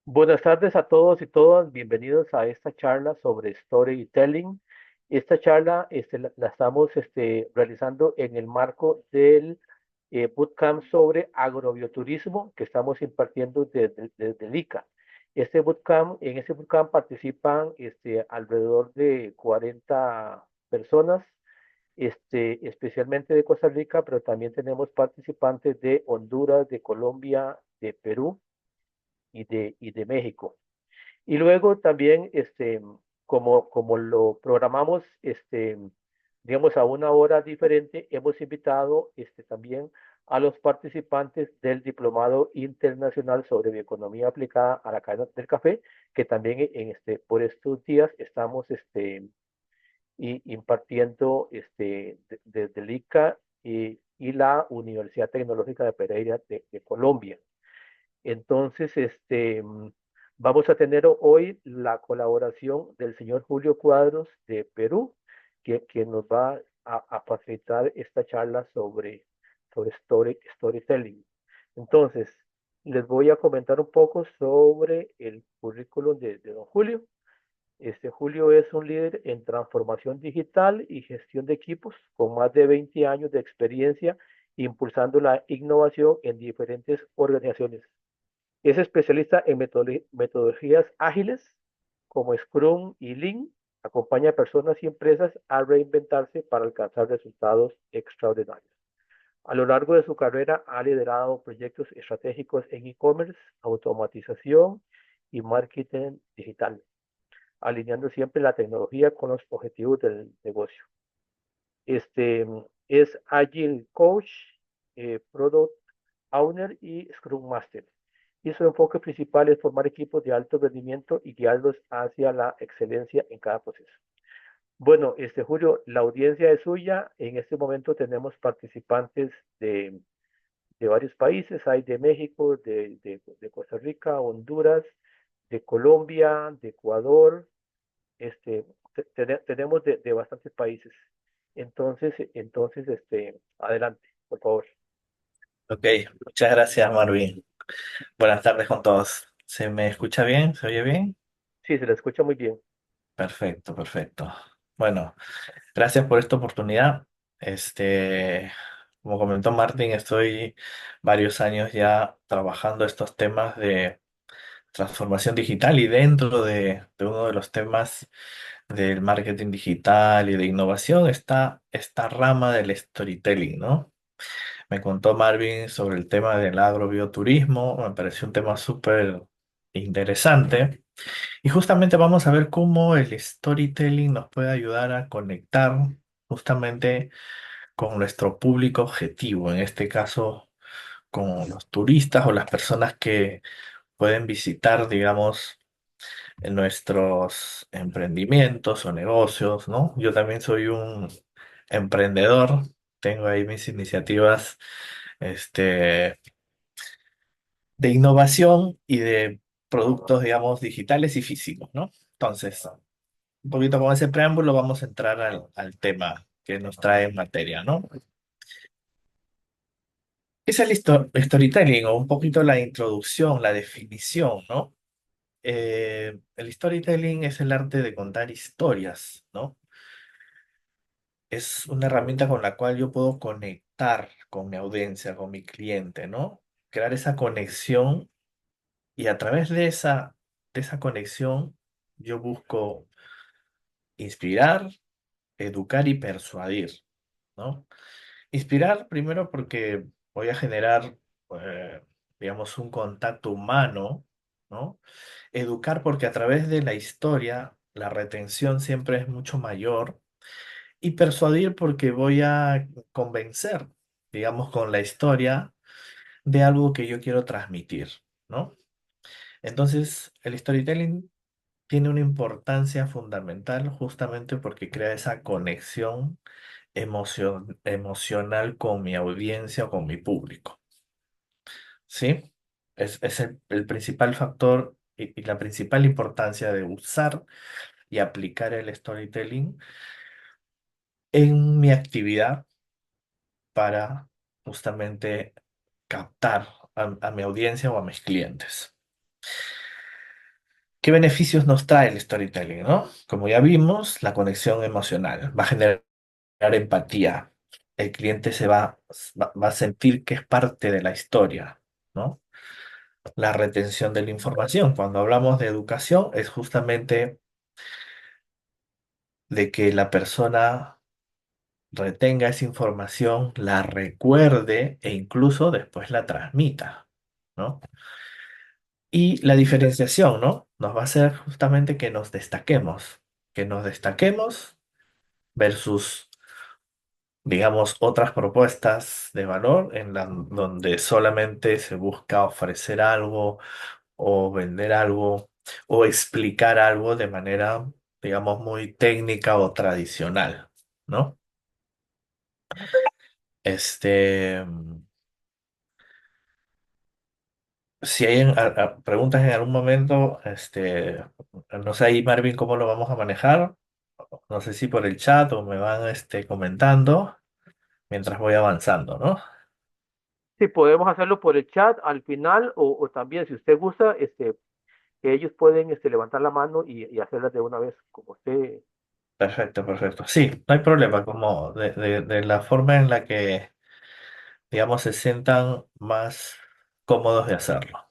Buenas tardes a todos y todas, bienvenidos a esta charla sobre storytelling. Esta charla la estamos realizando en el marco del bootcamp sobre agrobioturismo que estamos impartiendo desde el ICA. En este bootcamp participan alrededor de 40 personas, especialmente de Costa Rica, pero también tenemos participantes de Honduras, de Colombia, de Perú y de México. Y luego también, como lo programamos, digamos, a una hora diferente, hemos invitado también a los participantes del Diplomado Internacional sobre Bioeconomía aplicada a la cadena del café, que también por estos días estamos impartiendo desde el ICA y la Universidad Tecnológica de Pereira de Colombia. Entonces, vamos a tener hoy la colaboración del señor Julio Cuadros de Perú, que nos va a facilitar esta charla sobre storytelling. Entonces, les voy a comentar un poco sobre el currículum de don Julio. Julio es un líder en transformación digital y gestión de equipos con más de 20 años de experiencia impulsando la innovación en diferentes organizaciones. Es especialista en metodologías ágiles como Scrum y Lean. Acompaña a personas y empresas a reinventarse para alcanzar resultados extraordinarios. A lo largo de su carrera ha liderado proyectos estratégicos en e-commerce, automatización y marketing digital, alineando siempre la tecnología con los objetivos del negocio. Este es Agile Coach, Product Owner y Scrum Master. Y su enfoque principal es formar equipos de alto rendimiento y guiarlos hacia la excelencia en cada proceso. Bueno, Julio, la audiencia es suya. En este momento tenemos participantes de varios países. Hay de México, de Costa Rica, Honduras, de Colombia, de Ecuador. Este, tenemos de bastantes países. Entonces, adelante, por favor. Ok, muchas gracias, Marvin. Buenas tardes con todos. ¿Se me escucha bien? ¿Se oye bien? Sí, se le escucha muy bien. Perfecto, perfecto. Bueno, gracias por esta oportunidad. Como comentó Martín, estoy varios años ya trabajando estos temas de transformación digital y dentro de uno de los temas del marketing digital y de innovación está esta rama del storytelling, ¿no? Me contó Marvin sobre el tema del agrobioturismo, me pareció un tema súper interesante. Y justamente vamos a ver cómo el storytelling nos puede ayudar a conectar justamente con nuestro público objetivo, en este caso con los turistas o las personas que pueden visitar, digamos, en nuestros emprendimientos o negocios, ¿no? Yo también soy un emprendedor, tengo ahí mis iniciativas, este, de innovación y de productos, digamos, digitales y físicos, ¿no? Entonces, un poquito con ese preámbulo vamos a entrar al tema que nos trae en materia, ¿no? ¿Qué es el storytelling o un poquito la introducción, la definición, ¿no? El storytelling es el arte de contar historias, ¿no? Es una herramienta con la cual yo puedo conectar con mi audiencia, con mi cliente, ¿no? Crear esa conexión y a través de esa conexión yo busco inspirar, educar y persuadir, ¿no? Inspirar primero porque voy a generar, eh, digamos, un contacto humano, ¿no? Educar porque a través de la historia la retención siempre es mucho mayor. Y persuadir porque voy a convencer, digamos, con la historia de algo que yo quiero transmitir, ¿no? Entonces, el storytelling tiene una importancia fundamental justamente porque crea esa conexión emocional con mi audiencia o con mi público, ¿sí? Es el principal factor y la principal importancia de usar y aplicar el storytelling en mi actividad para justamente captar a mi audiencia o a mis clientes. ¿Qué beneficios nos trae el storytelling, no? Como ya vimos, la conexión emocional va a generar empatía. El cliente va a sentir que es parte de la historia, ¿no? La retención de la información. Cuando hablamos de educación, es justamente de que la persona retenga esa información, la recuerde e incluso después la transmita, ¿no? Y la diferenciación, ¿no? Nos va a hacer justamente que nos destaquemos versus, digamos, otras propuestas de valor donde solamente se busca ofrecer algo o vender algo o explicar algo de manera, digamos, muy técnica o tradicional, ¿no? Este, si hay preguntas en algún momento, no sé ahí, Marvin, cómo lo vamos a manejar. No sé si por el chat o me van, comentando mientras voy avanzando, ¿no? Sí, podemos hacerlo por el chat al final o también, si usted gusta, ellos pueden levantar la mano y hacerlas de una vez, como usted. Perfecto, perfecto. Sí, no hay problema, como de la forma en la que, digamos, se sientan más cómodos de hacerlo.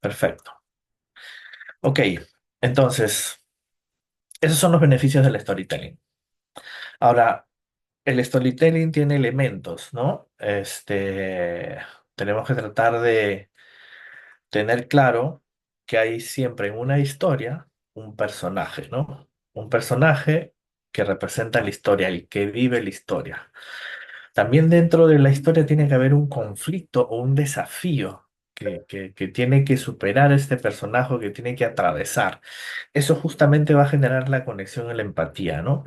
Perfecto. Ok, entonces, esos son los beneficios del storytelling. Ahora, el storytelling tiene elementos, ¿no? Tenemos que tratar de tener claro que hay siempre en una historia un personaje, ¿no? Un personaje que representa la historia, el que vive la historia. También dentro de la historia tiene que haber un conflicto o un desafío que tiene que superar este personaje, que tiene que atravesar. Eso justamente va a generar la conexión y la empatía, ¿no?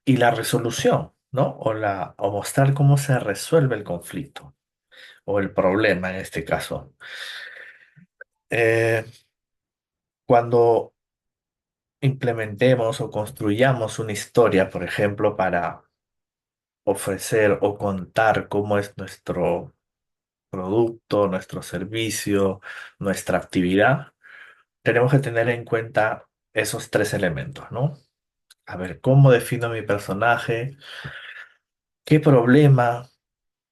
Y la resolución, ¿no? O mostrar cómo se resuelve el conflicto o el problema en este caso. Eh, Cuando implementemos o construyamos una historia, por ejemplo, para ofrecer o contar cómo es nuestro producto, nuestro servicio, nuestra actividad, tenemos que tener en cuenta esos tres elementos, ¿no? A ver, ¿cómo defino mi personaje? ¿Qué problema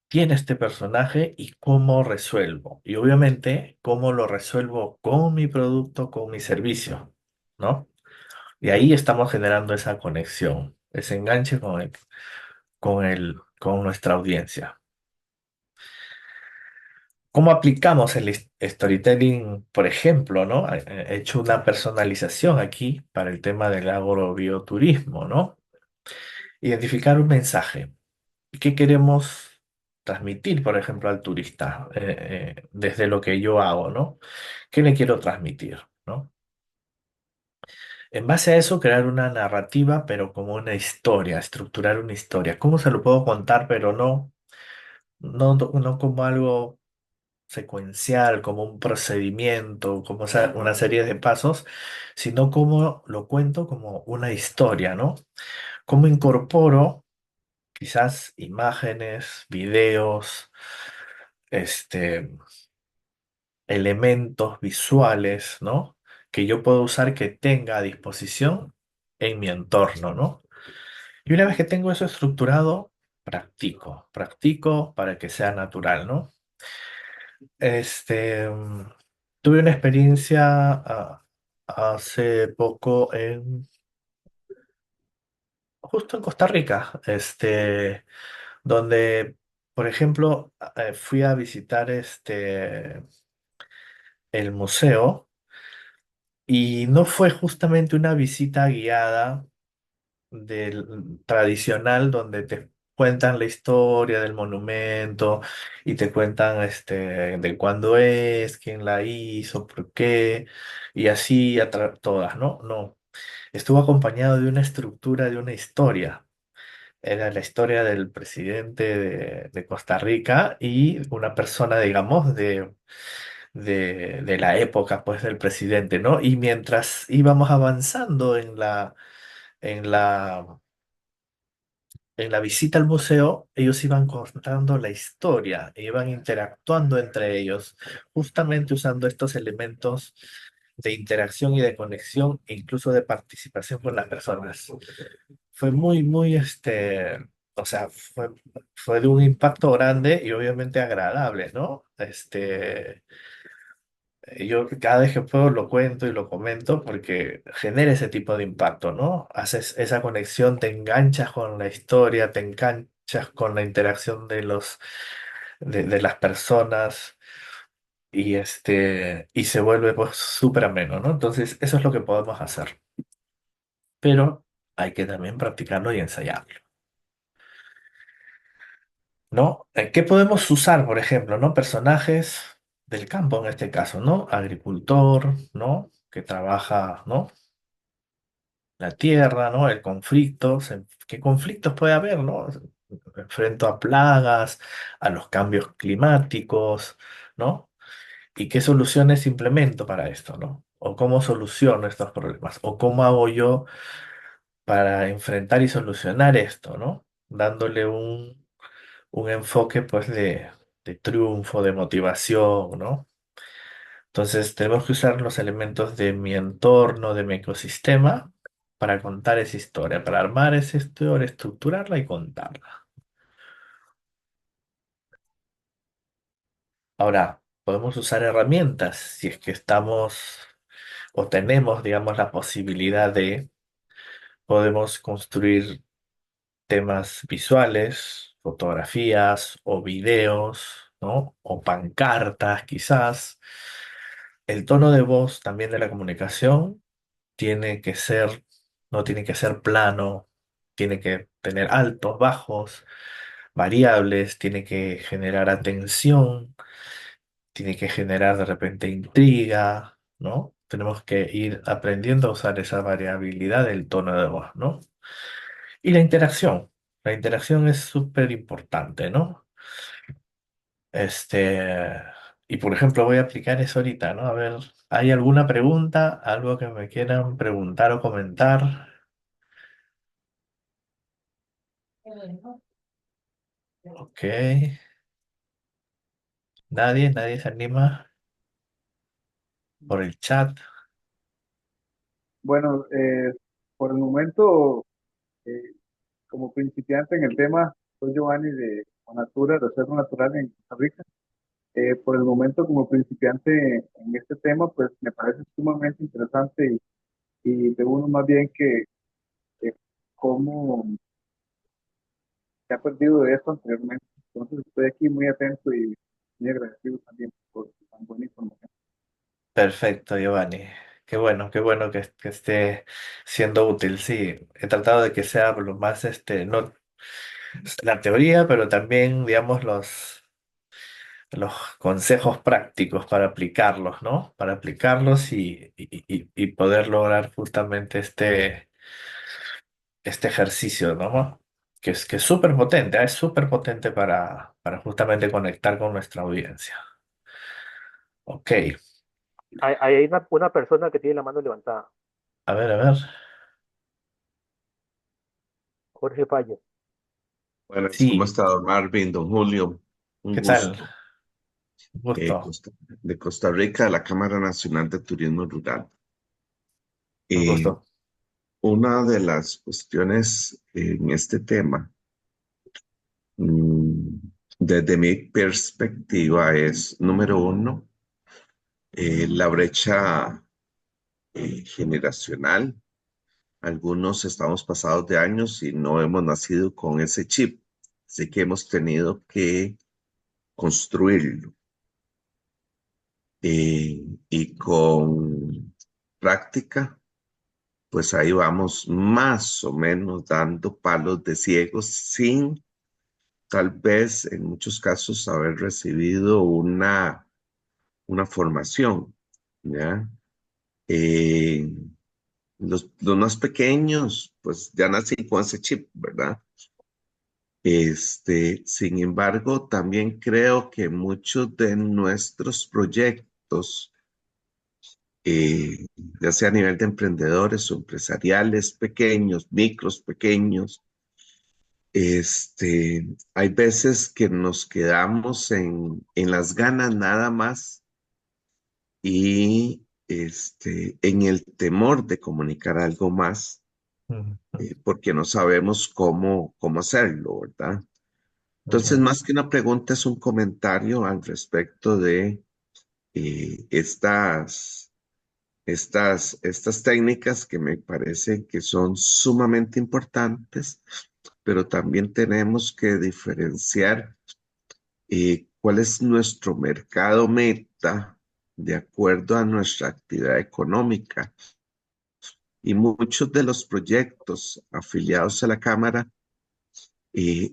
tiene este personaje y cómo resuelvo? Y obviamente, ¿cómo lo resuelvo con mi producto, con mi servicio? ¿No? Y ahí estamos generando esa conexión, ese enganche con nuestra audiencia. ¿Cómo aplicamos el storytelling, por ejemplo, ¿no? He hecho una personalización aquí para el tema del agrobioturismo, ¿no? Identificar un mensaje. ¿Qué queremos transmitir, por ejemplo, al turista desde lo que yo hago, ¿no? ¿Qué le quiero transmitir, ¿no? En base a eso, crear una narrativa, pero como una historia, estructurar una historia. ¿Cómo se lo puedo contar, pero no como algo secuencial, como un procedimiento, como una serie de pasos, sino como lo cuento como una historia, ¿no? ¿Cómo incorporo quizás imágenes, videos, este, elementos visuales, ¿no? Que yo puedo usar que tenga a disposición en mi entorno, ¿no? Y una vez que tengo eso estructurado, practico para que sea natural, ¿no? Este, mm, Tuve una experiencia hace poco justo en Costa Rica, donde, por ejemplo, fui a visitar el museo y no fue justamente una visita guiada del tradicional donde te cuentan la historia del monumento y te cuentan de cuándo es, quién la hizo, por qué, y así todas, ¿no? No. Estuvo acompañado de una estructura, de una historia. Era la historia del presidente de Costa Rica y una persona, digamos, de la época, pues, del presidente, ¿no? Y mientras íbamos avanzando en la en la visita al museo, ellos iban contando la historia, e iban interactuando entre ellos, justamente usando estos elementos de interacción y de conexión e incluso de participación con las personas. Fue muy, o sea, fue de un impacto grande y obviamente agradable, ¿no? Yo cada vez que puedo lo cuento y lo comento porque genera ese tipo de impacto, ¿no? Haces esa conexión, te enganchas con la historia, te enganchas con la interacción de las personas y se vuelve pues súper ameno, ¿no? Entonces, eso es lo que podemos hacer, pero hay que también practicarlo y ensayarlo, ¿no? ¿Qué podemos usar, por ejemplo, ¿no? Personajes del campo en este caso, ¿no? Agricultor, ¿no? Que trabaja, ¿no? La tierra, ¿no? El conflicto, ¿qué conflictos puede haber, ¿no? Me enfrento a plagas, a los cambios climáticos, ¿no? ¿Y qué soluciones implemento para esto, ¿no? O cómo soluciono estos problemas, o cómo hago yo para enfrentar y solucionar esto, ¿no? Dándole un enfoque, pues, de triunfo, de motivación, ¿no? Entonces tenemos que usar los elementos de mi entorno, de mi ecosistema, para contar esa historia, para armar esa historia, estructurarla y contarla. Ahora, podemos usar herramientas si es que estamos o tenemos, digamos, la posibilidad de, podemos construir temas visuales, fotografías o videos, ¿no? O pancartas, quizás. El tono de voz también de la comunicación tiene que ser, no tiene que ser plano, tiene que tener altos, bajos, variables, tiene que generar atención, tiene que generar de repente intriga, ¿no? Tenemos que ir aprendiendo a usar esa variabilidad del tono de voz, ¿no? Y la interacción. La interacción es súper importante, ¿no? Este, y por ejemplo, voy a aplicar eso ahorita, ¿no? A ver, ¿hay alguna pregunta? ¿Algo que me quieran preguntar o comentar? Ok, nadie se anima por el chat. Bueno, por el momento, eh, como principiante en el tema, soy Giovanni de Natura, Reserva Natural en Costa Rica. Por el momento, como principiante en este tema, pues me parece sumamente interesante y de uno más bien que cómo se ha perdido de esto anteriormente. Entonces, estoy aquí muy atento y muy agradecido también por tan buena información. Perfecto, Giovanni. Qué bueno que esté siendo útil. Sí, he tratado de que sea lo más, no la teoría, pero también, digamos, los consejos prácticos para aplicarlos, ¿no? Para aplicarlos y poder lograr justamente este ejercicio, ¿no? Que es súper potente, es súper potente para justamente conectar con nuestra audiencia. Ok, Hay una persona que tiene la mano levantada, a ver. Jorge Falla. Buenas, ¿cómo Sí, está don Marvin, don Julio? Un ¿qué tal? gusto. Un Eh, gusto, Costa- de Costa Rica, de la Cámara Nacional de Turismo Rural. un Eh, gusto. una de las cuestiones en este tema, mm, desde mi perspectiva, es, número uno, la brecha generacional. Algunos estamos pasados de años y no hemos nacido con ese chip, así que hemos tenido que construirlo. Y con práctica, pues ahí vamos más o menos dando palos de ciegos sin tal vez en muchos casos haber recibido una formación, ¿ya? Eh, los más pequeños, pues ya nacen con ese chip, ¿verdad? Sin embargo, también creo que muchos de nuestros proyectos ya sea a nivel de emprendedores o empresariales pequeños, micros, pequeños. Hay veces que nos quedamos en las ganas nada más y en el temor de comunicar algo más, Ujú, porque no sabemos cómo hacerlo, ¿verdad? Entonces, ujú, más que una pregunta, es un comentario al respecto de estas técnicas que me parecen que son sumamente importantes, pero también tenemos que diferenciar cuál es nuestro mercado meta de acuerdo a nuestra actividad económica. Y muchos de los proyectos afiliados a la Cámara, en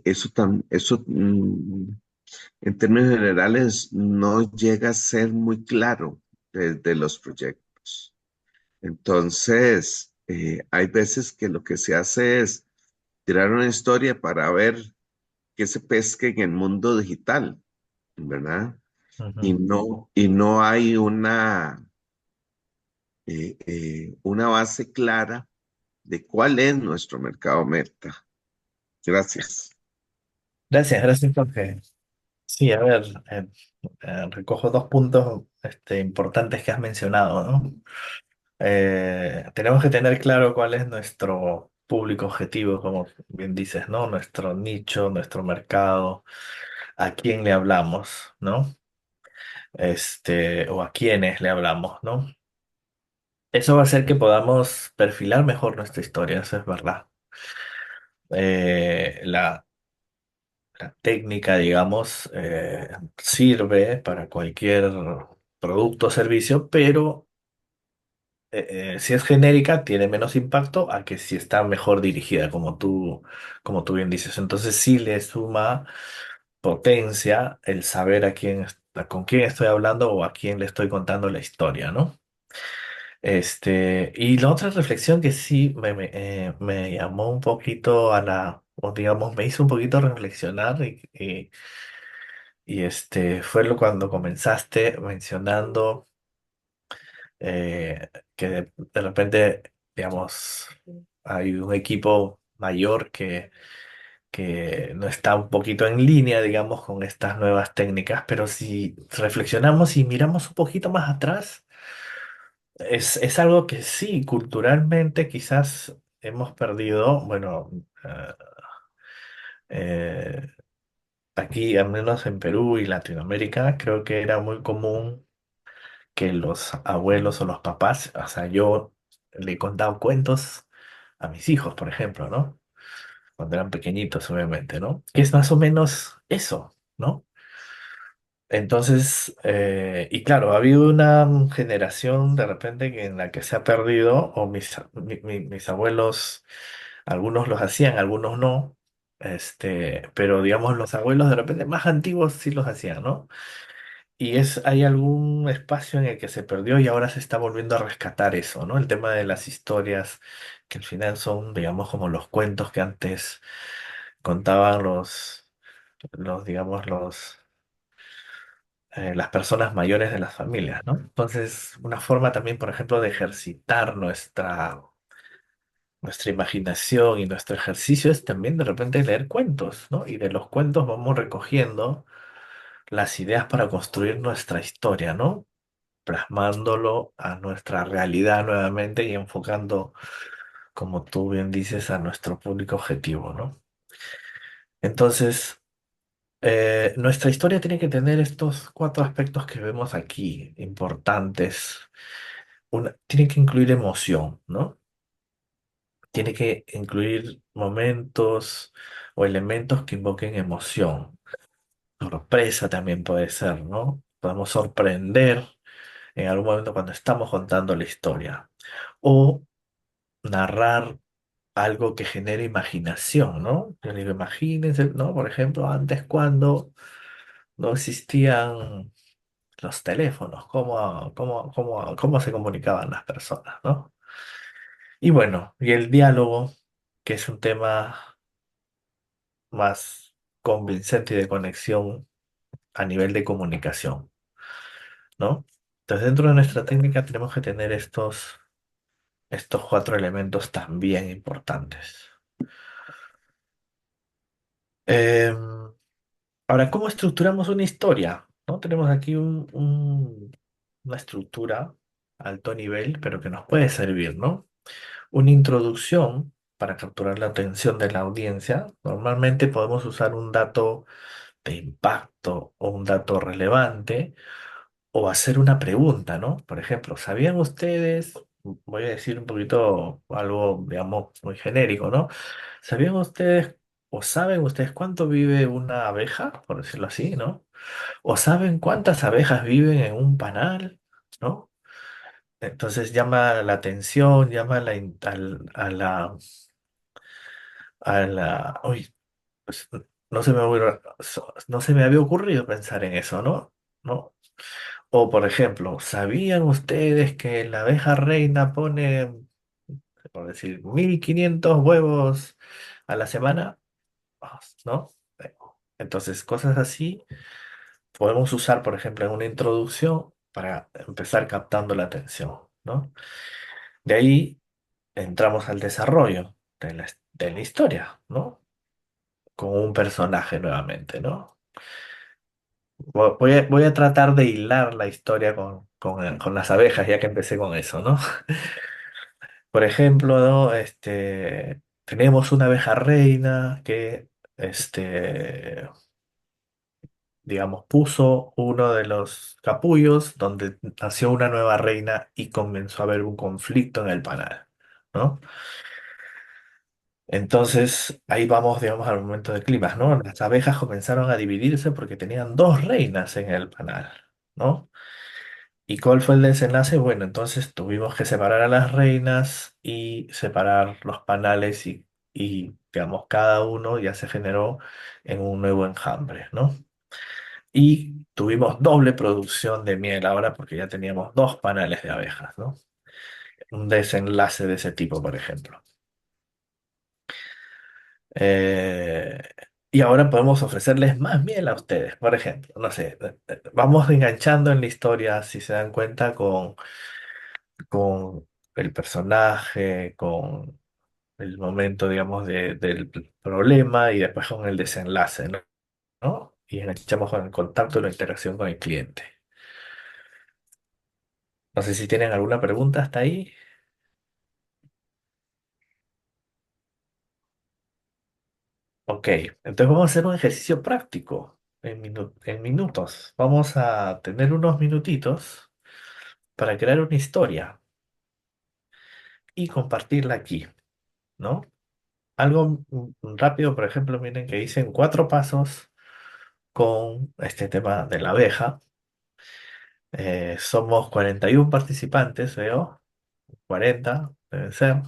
términos generales no llega a ser muy claro de los proyectos. Entonces, hay veces que lo que se hace es tirar una historia para ver qué se pesca en el mundo digital, ¿verdad? ujú. Y no hay una base clara de cuál es nuestro mercado meta. Gracias. Gracias, gracias, Jorge. Sí, a ver, recojo dos puntos importantes que has mencionado, ¿no? Tenemos que tener claro cuál es nuestro público objetivo, como bien dices, ¿no? Nuestro nicho, nuestro mercado, a quién le hablamos, ¿no? O a quiénes le hablamos, ¿no? Eso va a hacer que podamos perfilar mejor nuestra historia, eso es verdad. La técnica, digamos, sirve para cualquier producto o servicio, pero si es genérica, tiene menos impacto a que si está mejor dirigida, como tú bien dices. Entonces sí le suma potencia el saber con quién estoy hablando o a quién le estoy contando la historia, ¿no? Y la otra reflexión que sí me llamó un poquito o digamos, me hizo un poquito reflexionar fue cuando comenzaste mencionando que de repente, digamos, hay un equipo mayor que no está un poquito en línea, digamos, con estas nuevas técnicas, pero si reflexionamos y miramos un poquito más atrás, es algo que sí, culturalmente quizás hemos perdido, bueno, eh, eh, aquí, al menos en Perú y Latinoamérica, creo que era muy común que los abuelos o los papás, o sea, yo le he contado cuentos a mis hijos, por ejemplo, ¿no? Cuando eran pequeñitos, obviamente, ¿no? Que es más o menos eso, ¿no? Entonces, y claro, ha habido una generación de repente en la que se ha perdido, o mis abuelos, algunos los hacían, algunos no, pero digamos los abuelos de repente más antiguos sí los hacían, ¿no? Hay algún espacio en el que se perdió y ahora se está volviendo a rescatar eso, ¿no? El tema de las historias, que al final son, digamos, como los cuentos que antes contaban digamos, las personas mayores de las familias, ¿no? Entonces, una forma también, por ejemplo, de ejercitar nuestra imaginación y nuestro ejercicio es también de repente leer cuentos, ¿no? Y de los cuentos vamos recogiendo las ideas para construir nuestra historia, ¿no? Plasmándolo a nuestra realidad nuevamente y enfocando, como tú bien dices, a nuestro público objetivo, ¿no? Entonces, nuestra historia tiene que tener estos cuatro aspectos que vemos aquí, importantes. Tiene que incluir emoción, ¿no? Tiene que incluir momentos o elementos que invoquen emoción. Sorpresa también puede ser, ¿no? Podemos sorprender en algún momento cuando estamos contando la historia. O narrar algo que genere imaginación, ¿no? Yo digo, imagínense, ¿no? Por ejemplo, antes cuando no existían los teléfonos, cómo se comunicaban las personas, ¿no? Y bueno, y el diálogo, que es un tema más convincente y de conexión a nivel de comunicación, ¿no? Entonces, dentro de nuestra técnica tenemos que tener estos cuatro elementos también importantes. Em, Ahora, ¿cómo estructuramos una historia? ¿No? Tenemos aquí una estructura alto nivel, pero que nos puede servir, ¿no? Una introducción para capturar la atención de la audiencia. Normalmente podemos usar un dato de impacto o un dato relevante o hacer una pregunta, ¿no? Por ejemplo, ¿sabían ustedes? Voy a decir un poquito algo, digamos, muy genérico, ¿no? ¿Sabían ustedes o saben ustedes cuánto vive una abeja, por decirlo así, ¿no? ¿O saben cuántas abejas viven en un panal, ¿no? Entonces llama la atención, llama uy, pues, no se me había ocurrido pensar en eso, ¿no? ¿No? O por ejemplo, ¿sabían ustedes que la abeja reina pone, por decir, 1500 huevos a la semana? ¿No? Eh, Entonces, cosas así podemos usar, por ejemplo, en una introducción para empezar captando la atención, ¿no? De ahí entramos al desarrollo de la historia, ¿no? Con un personaje nuevamente, ¿no? Voy a tratar de hilar la historia con las abejas, ya que empecé con eso, ¿no? Por ejemplo, ¿no? Tenemos una abeja reina que, digamos, puso uno de los capullos donde nació una nueva reina y comenzó a haber un conflicto en el panal, ¿no? Entonces, ahí vamos, digamos, al momento de climas, ¿no? Las abejas comenzaron a dividirse porque tenían dos reinas en el panal, ¿no? ¿Y cuál fue el desenlace? Bueno, entonces tuvimos que separar a las reinas y separar los panales digamos, cada uno ya se generó en un nuevo enjambre, ¿no? Y tuvimos doble producción de miel ahora porque ya teníamos dos panales de abejas, ¿no? Un desenlace de ese tipo, por ejemplo. Eh, y ahora podemos ofrecerles más miel a ustedes, por ejemplo. No sé, vamos enganchando en la historia, si se dan cuenta, con el personaje, con el momento, digamos, del problema y después con el desenlace, ¿no? ¿No? Y enganchamos con el contacto y la interacción con el cliente. No sé si tienen alguna pregunta hasta ahí. Ok, entonces vamos a hacer un ejercicio práctico en minutos. Vamos a tener unos minutitos para crear una historia y compartirla aquí, ¿no? Algo rápido, por ejemplo, miren que hice en 4 pasos con este tema de la abeja. Somos 41 participantes, veo, 40 deben ser.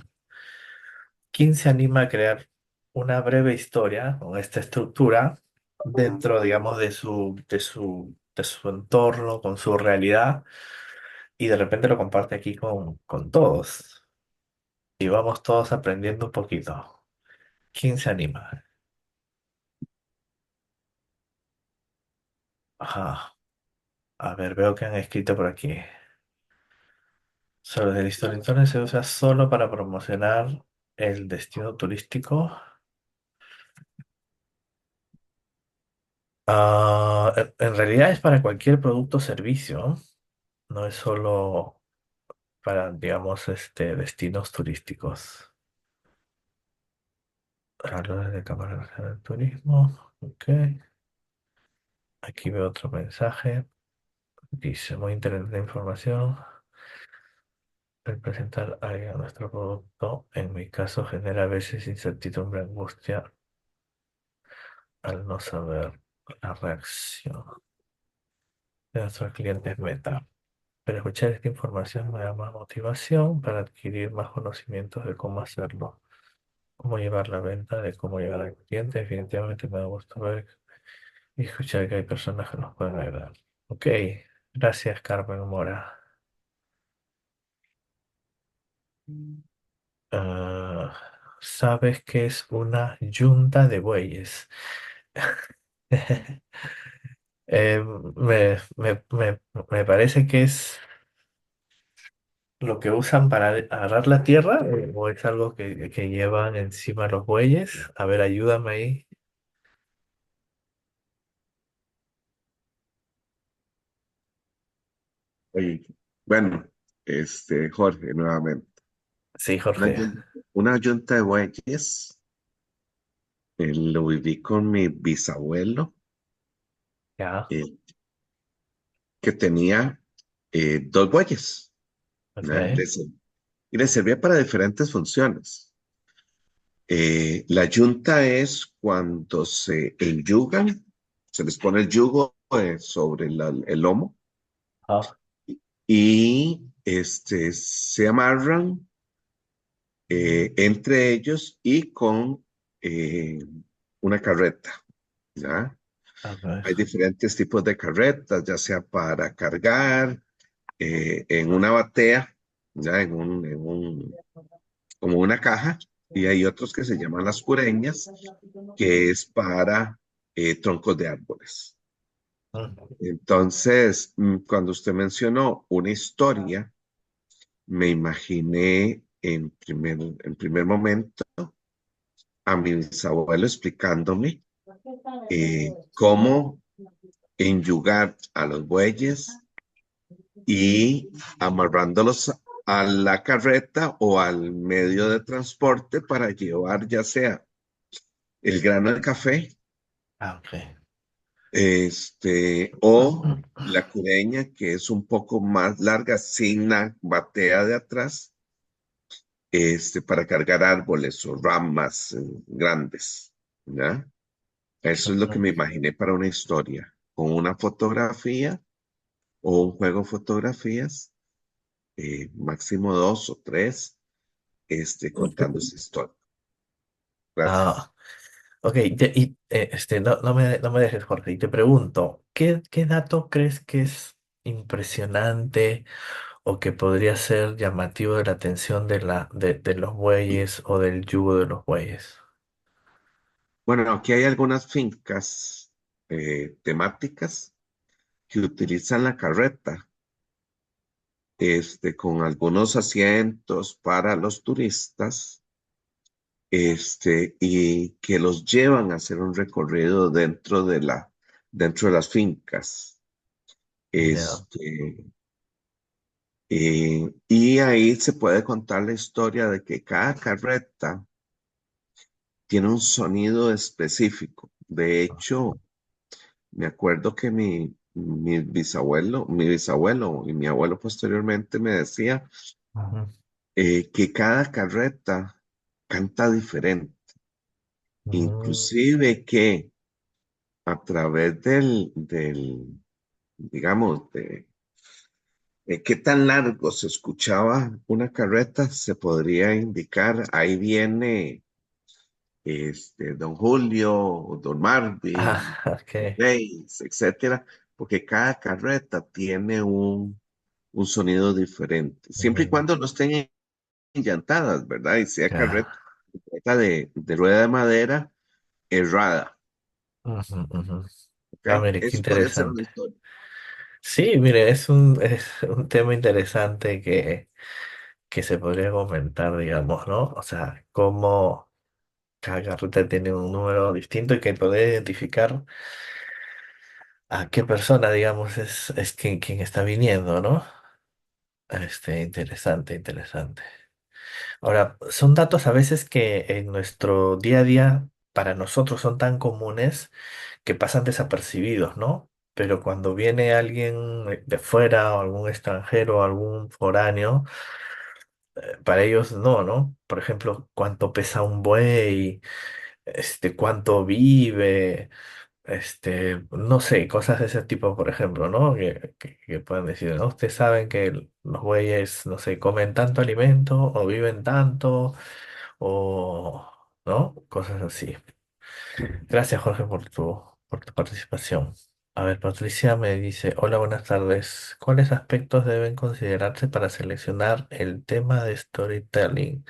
¿Quién se anima a crear una breve historia con esta estructura dentro, digamos, de su entorno, con su realidad, y de repente lo comparte aquí con todos? Y vamos todos aprendiendo un poquito. ¿Quién se anima? Ajá. A ver, veo que han escrito por aquí. Sobre el Storytelling se usa solo para promocionar el destino turístico. En realidad es para cualquier producto o servicio. No es solo para, digamos, destinos turísticos. Hablar de Cámara Nacional de Turismo. Ok. Aquí veo otro mensaje. Dice, muy interesante información. El presentar a alguien a nuestro producto, en mi caso, genera a veces incertidumbre, angustia al no saber la reacción de nuestros clientes meta. Pero escuchar esta información me da más motivación para adquirir más conocimientos de cómo hacerlo, cómo llevar la venta, de cómo llegar al cliente. Definitivamente me da gusto ver y escuchar que hay personas que nos pueden ayudar. Ok, gracias Carmen Mora. Ah, ¿sabes qué es una yunta de bueyes? Me parece que es lo que usan para agarrar la tierra, o es algo que llevan encima los bueyes. A ver, ayúdame ahí. Oye, bueno. Jorge, nuevamente. Sí, Una, Jorge. yun- una yunta de bueyes, lo viví con mi bisabuelo, Ya, eh, que tenía dos bueyes, ¿verdad? ok. Y le servía para diferentes funciones. La yunta es cuando se enyugan, se les pone el yugo sobre el lomo Ah, y se amarran entre ellos y con eh, una carreta, ¿ya? a ver. Hay diferentes tipos de carretas, ya sea para cargar en una batea, ya como una caja, y hay otros que se llaman las cureñas, que es para troncos de árboles. Mm, Entonces, cuando usted mencionó una historia, me imaginé en primer momento a mi bisabuelo explicándome cómo enyugar a los bueyes y amarrándolos a la carreta o al medio de transporte para llevar ya sea el grano de café, ok. o la cureña, que es un poco más larga, sin la batea de atrás, para cargar árboles o ramas grandes, ¿ya? Eso es lo que me imaginé para una historia, con una fotografía o un juego de fotografías, máximo dos o tres, contando esa historia. Gracias. Ah, ok, no me dejes, Jorge, y te pregunto, ¿qué dato crees que es impresionante o que podría ser llamativo de la atención de los bueyes o del yugo de los bueyes? Bueno, aquí hay algunas fincas temáticas que utilizan la carreta, con algunos asientos para los turistas, y que los llevan a hacer un recorrido dentro de las fincas. Ya. Este, y ahí se puede contar la historia de que cada carreta tiene un sonido específico. De hecho, me acuerdo que mi bisabuelo y mi abuelo posteriormente me decía Ujú, que cada carreta canta diferente, ujú. inclusive que a través digamos, de qué tan largo se escuchaba una carreta, se podría indicar, ahí viene Don Julio, Don Marvin, Ah, ok. Reis, etcétera, porque cada carreta tiene un sonido diferente, siempre y Ujú, cuando no estén enllantadas, ¿verdad? Y sea ya. carreta de rueda de madera errada, Ujú, ujú. ¿ok? Ah, mire, qué Eso podría ser una interesante. historia. Sí, mire, es un tema interesante que se podría comentar, digamos, ¿no? O sea, cómo cada carreta tiene un número distinto y que poder identificar a qué persona, digamos, es quien está viniendo, ¿no? Interesante, interesante. Ahora, son datos a veces que en nuestro día a día para nosotros son tan comunes que pasan desapercibidos, ¿no? Pero cuando viene alguien de fuera o algún extranjero o algún foráneo, para ellos no, ¿no? Por ejemplo, cuánto pesa un buey, cuánto vive, no sé, cosas de ese tipo, por ejemplo, ¿no? Que pueden decir, ¿no? Ustedes saben que los bueyes, no sé, comen tanto alimento o viven tanto o, ¿no? Cosas así. Gracias, Jorge, por tu participación. A ver, Patricia me dice, hola, buenas tardes. ¿Cuáles aspectos deben considerarse para seleccionar el tema de storytelling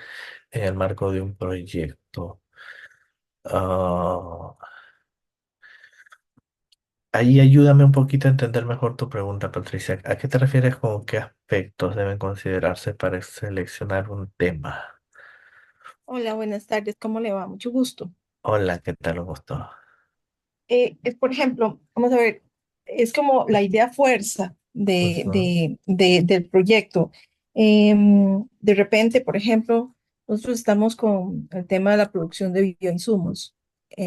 en el marco de un proyecto? Ah, ahí ayúdame un poquito a entender mejor tu pregunta, Patricia. ¿A qué te refieres con qué aspectos deben considerarse para seleccionar un tema? Hola, buenas tardes, ¿cómo le va? Mucho gusto. Hola, ¿qué tal? Un gusto. Por ejemplo, vamos a ver, es como la idea fuerza Ujú, del proyecto. De repente, por ejemplo, nosotros estamos con el tema de la producción de bioinsumos.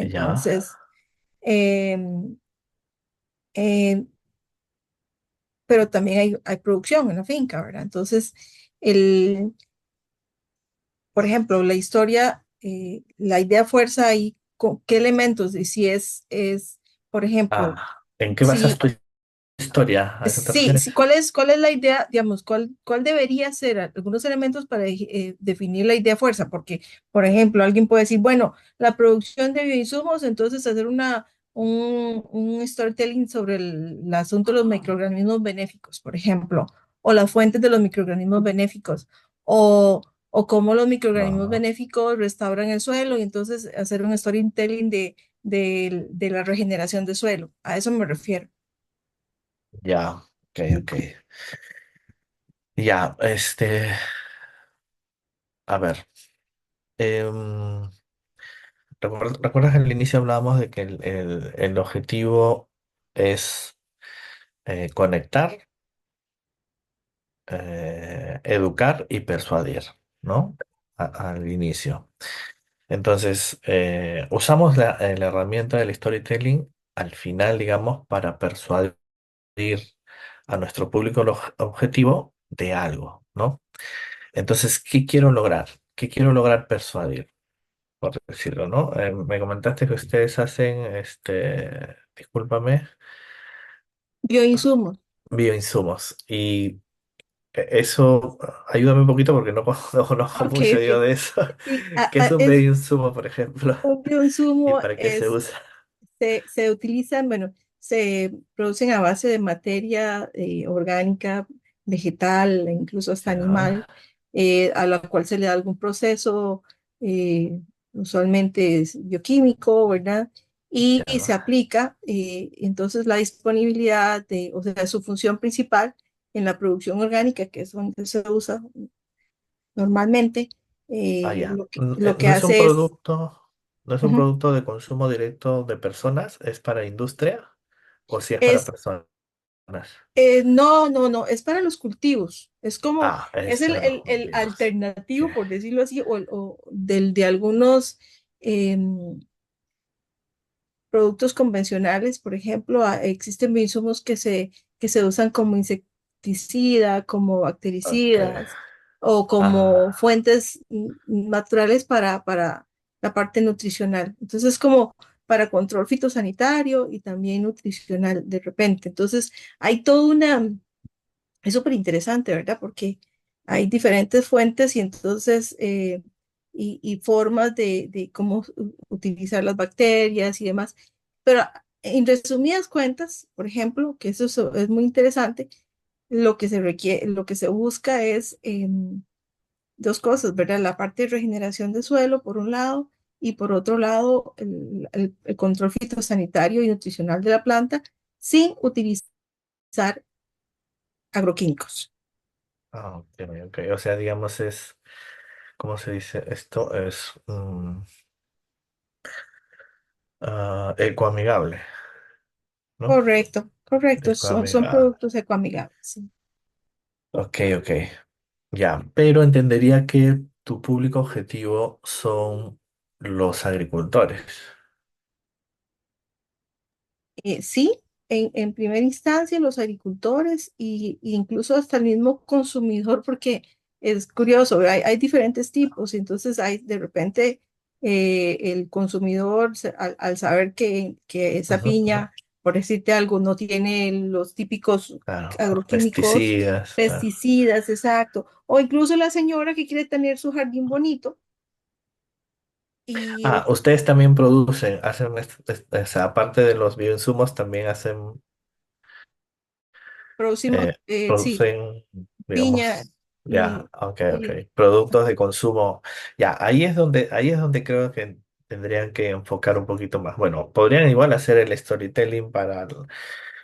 Ya. Entonces, em, eh, pero también hay producción en la finca, ¿verdad? Entonces, el, por ejemplo, la historia, la idea fuerza ahí, con qué elementos, y si es, por ejemplo, Ah, ¿en qué basas si tu historia? ¿A eso te sí, refieres? sí, ¿cuál es la idea, digamos, cuál debería ser algunos elementos para definir la idea fuerza? Porque, por ejemplo, alguien puede decir, bueno, la producción de bioinsumos, entonces hacer un storytelling sobre el asunto de los microorganismos benéficos, por ejemplo, o las fuentes de los microorganismos benéficos, o cómo los microorganismos No, benéficos restauran el suelo, y entonces hacer un storytelling de la regeneración de suelo. A eso me refiero. ya, ok, ok. Ya, a ver. em, ¿Recuerdas que al inicio hablábamos de que el objetivo es conectar, educar y persuadir, ¿no? Al inicio. Entonces, usamos la herramienta del storytelling al final, digamos, para persuadir a nuestro público objetivo de algo, ¿no? Entonces, ¿qué quiero lograr? ¿Qué quiero lograr persuadir? Por decirlo, ¿no? Me comentaste que ustedes hacen, discúlpame, Bioinsumos. bioinsumos. Y eso, ayúdame un poquito porque no, no conozco Ok, mucho yo ok. de eso. Sí, ¿Qué es un bioinsumo, por ejemplo? un ¿Y bioinsumo para qué se usa? se utilizan, bueno, se producen a base de materia orgánica, vegetal, e incluso hasta Ya, animal, a la cual se le da algún proceso, eh, usualmente es bioquímico, ¿verdad? Y se ya. aplica, entonces la disponibilidad o sea, su función principal en la producción orgánica, que es donde se usa normalmente, Ah, ya. lo que ¿No es un hace es, producto, no es un ujú, producto de consumo directo de personas? ¿Es para industria? ¿O si es para es, personas? no, no, no, es para los cultivos. Es como, Ah, es es el, para los el- el cultivos. alternativo, Ok. por decirlo así, o de algunos em, productos convencionales. Por ejemplo, existen insumos que se usan como insecticida, como Ok. bactericidas o como Ah, fuentes naturales para la parte nutricional. Entonces, es como para control fitosanitario y también nutricional de repente. Entonces, hay toda una, es súper interesante, ¿verdad? Porque hay diferentes fuentes y entonces y formas de cómo utilizar las bacterias y demás. Pero en resumidas cuentas, por ejemplo, que eso es muy interesante, lo que se requiere, lo que se busca es dos cosas, ¿verdad? La parte de regeneración de suelo, por un lado, y por otro lado, el control fitosanitario y nutricional de la planta sin utilizar agroquímicos. ok, ok. O sea, digamos, ¿cómo se dice? Esto es ecoamigable, ¿no? Correcto, correcto, son Ecoamigable. productos ecoamigables. Sí. Ok, ok. Ya, pero entendería que tu público objetivo son los agricultores. Sí, en primera instancia los agricultores y incluso hasta el mismo consumidor, porque es curioso, hay diferentes tipos, entonces hay de repente el consumidor al saber que esa Ujú, ujú. piña, por decirte algo, no tiene los típicos Claro, agroquímicos, pesticidas, claro. pesticidas, exacto, o incluso la señora que quiere tener su jardín bonito y Ah, ustedes también producen, hacen, o sea, aparte de los bioinsumos, también hacen, producimos, sí, producen, piña digamos, ya, y, ok, ok, y productos de consumo. Ya, ahí es donde creo que tendrían que enfocar un poquito más. Bueno, podrían igual hacer el storytelling para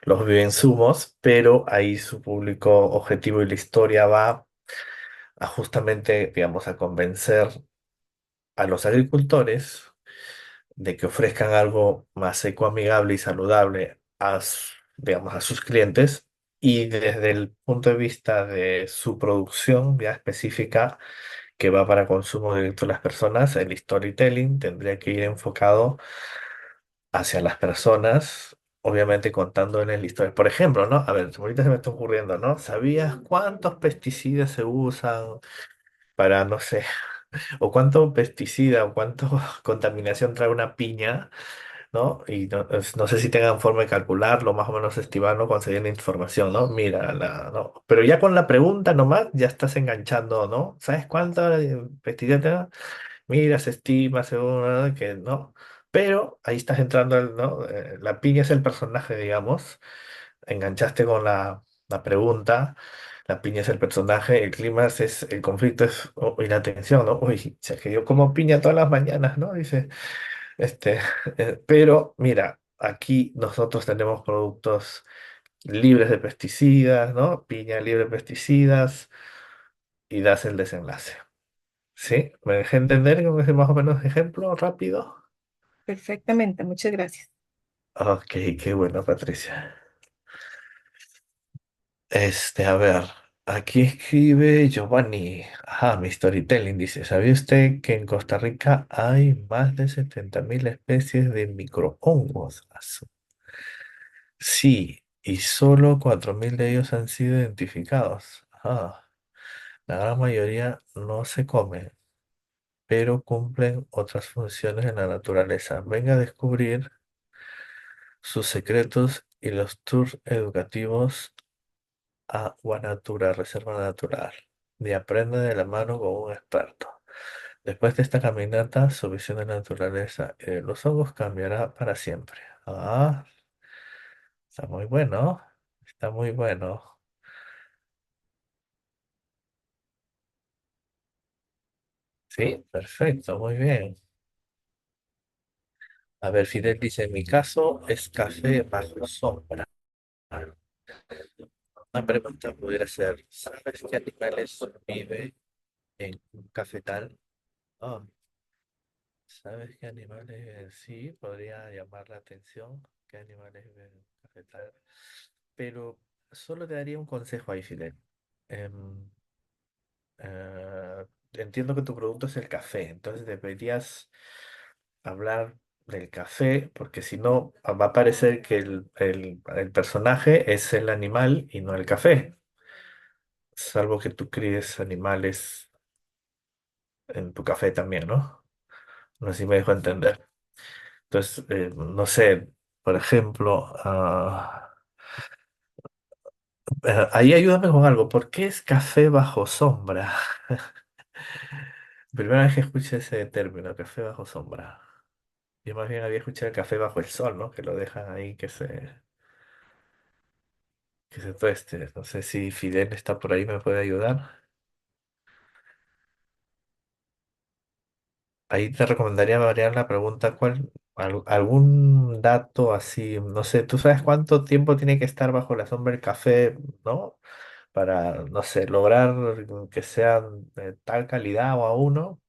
los bioinsumos, pero ahí su público objetivo y la historia va a justamente, digamos, a convencer a los agricultores de que ofrezcan algo más ecoamigable y saludable digamos, a sus clientes Y desde el punto de vista de su producción ya específica, que va para consumo directo de las personas, el storytelling tendría que ir enfocado hacia las personas, obviamente contándoles la historia. Por ejemplo, ¿no? A ver, ahorita se me está ocurriendo, ¿no? ¿Sabías cuántos pesticidas se usan para, no sé, o cuánto pesticida o cuánto contaminación trae una piña? ¿No? Y no, no sé si tengan forma de calcularlo, más o menos estimarlo, conseguir la información, ¿no? Mira, no. Pero ya con la pregunta nomás, ya estás enganchando, ¿no? ¿Sabes cuánto pesticida? Mira, se estima, según, ¿no? Que no. Pero ahí estás entrando, ¿no? La piña es el personaje, digamos. Enganchaste con la pregunta. La piña es el personaje, el clima es el conflicto y la tensión, ¿no? Uy, si es que yo como piña todas las mañanas, ¿no? Dice. Este, pero mira, aquí nosotros tenemos productos libres de pesticidas, ¿no? Piña libre de pesticidas y das el desenlace. ¿Sí? ¿Me dejé entender con ese más o menos ejemplo rápido? Perfectamente, muchas gracias. Ok, qué bueno, Patricia. A ver, aquí escribe Giovanni. Ajá, mi storytelling dice, ¿sabía usted que en Costa Rica hay más de 70.000 especies de microhongos? Sí, y solo 4.000 de ellos han sido identificados. La gran mayoría no se comen, pero cumplen otras funciones en la naturaleza. Venga a descubrir sus secretos y los tours educativos a Guanatura, Reserva Natural. Y aprenda de la mano con un experto. Después de esta caminata, su visión de la naturaleza y de los hongos cambiará para siempre. Ah, está muy bueno. Está muy bueno. Sí, perfecto, muy bien. A ver, Fidel dice, en mi caso es café bajo sombra. Una pregunta pudiera ser, ¿sabes qué animales viven en un cafetal? Oh, ¿sabes qué animales? Sí, podría llamar la atención. ¿Qué animales viven en un cafetal? Pero solo te daría un consejo ahí, Fidel. Em, entiendo que tu producto es el café, entonces deberías hablar del café, porque si no va a parecer que el personaje es el animal y no el café, salvo que tú críes animales en tu café también, ¿no? No sé si me dejo entender. Entonces, no sé, por ejemplo, ahí ayúdame con algo. ¿Por qué es café bajo sombra? Primera vez que escuché ese término, café bajo sombra. Yo más bien había escuchado el café bajo el sol, ¿no? Que lo dejan ahí que se tueste. No sé si Fidel está por ahí, me puede ayudar. Ahí te recomendaría variar la pregunta, algún dato así, no sé, ¿tú sabes cuánto tiempo tiene que estar bajo la sombra el café, ¿no? Para, no sé, lograr que sean de tal calidad o a uno,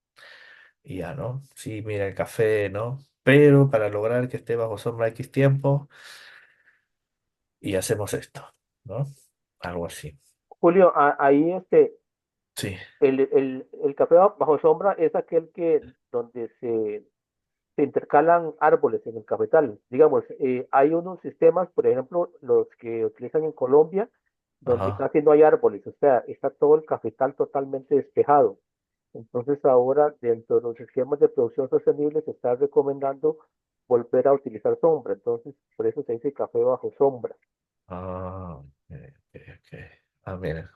y ya, ¿no? Sí, mira, el café, ¿no? Pero para lograr que esté bajo sombra X tiempo, y hacemos esto, ¿no? Algo así. Julio, ahí Sí. el café bajo sombra es aquel que donde se intercalan árboles en el cafetal. Digamos, hay unos sistemas, por ejemplo, los que utilizan en Colombia, donde Ajá. casi no hay árboles, o sea, está todo el cafetal totalmente despejado. Entonces ahora, dentro de los esquemas de producción sostenible, se está recomendando volver a utilizar sombra. Entonces, por eso se dice café bajo sombra. Ah, ok, ok, ok. Ah, mira.